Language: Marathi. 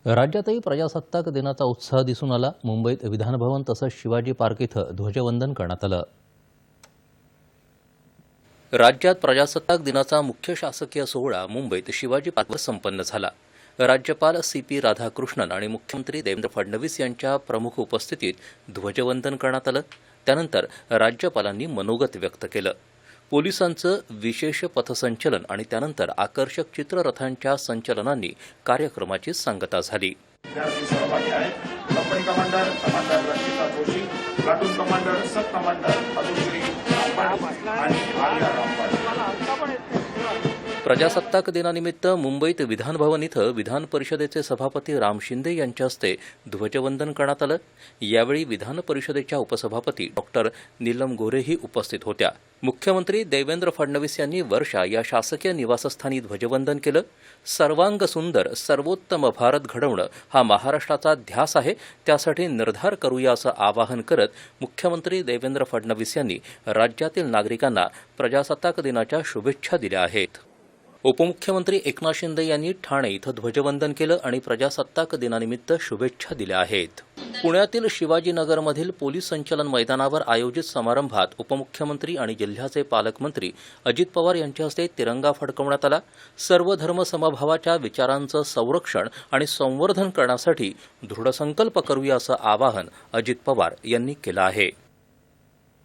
राज्यातही प्रजासत्ताक दिनाचा उत्साह दिसून आला। मुंबईत विधानभवन तसंच शिवाजी पार्क इथं ध्वजवंदन करण्यात आलं। राज्यात प्रजासत्ताक दिनाचा मुख्य शासकीय सोहळा मुंबईत शिवाजी पार्कवर संपन्न झाला। राज्यपाल CP राधाकृष्णन आणि मुख्यमंत्री देवेंद्र फडणवीस यांच्या प्रमुख उपस्थितीत ध्वजवंदन करण्यात आलं। त्यानंतर राज्यपालांनी मनोगत व्यक्त केलं। पोलिसांचं विशेष पथसंचलन आणि त्यानंतर आकर्षक चित्ररथांच्या संचलनांनी कार्यक्रमाची सांगता झाली। Company commander Ranjita Joshi, platoon commander sub commander Madhushri आणि आर्या रामपाल। प्रजासत्ताक दिनानिमित्त मुंबईत विधानभवन इथं विधान परिषदेचे सभापती राम शिंदे यांच्या हस्ते ध्वजवंदन करण्यात आलं। यावेळी विधान परिषदेच्या उपसभापती डॉक्टर नीलम गोरेही उपस्थित होत्या। मुख्यमंत्री देवेंद्र फडणवीस यांनी वर्षा या शासकीय निवासस्थानी ध्वजवंदन केलं। सर्वांग सुंदर सर्वोत्तम भारत घडवणं हा महाराष्ट्राचा ध्यास आहे, त्यासाठी निर्धार करूया असं आवाहन करत मुख्यमंत्री देवेंद्र फडणवीस यांनी राज्यातील नागरिकांना प्रजासत्ताक दिनाच्या शुभेच्छा दिल्या आहेत। उपमुख्यमंत्री एकनाथ शिंदे यांनी ठाणे इथं ध्वजवंदन केलं आणि प्रजासत्ताक दिनानिमित्त शुभेच्छा दिल्या आहेत। पुण्यातील शिवाजीनगरमधील पोलीस संचलन मैदानावर आयोजित समारंभात उपमुख्यमंत्री आणि जिल्ह्याचे पालकमंत्री अजित पवार यांच्या हस्ते तिरंगा फडकवण्यात आला। सर्व धर्म समभावाच्या विचारांचं संरक्षण आणि संवर्धन करण्यासाठी दृढसंकल्प करूया असं आवाहन अजित पवार यांनी केलं आहे।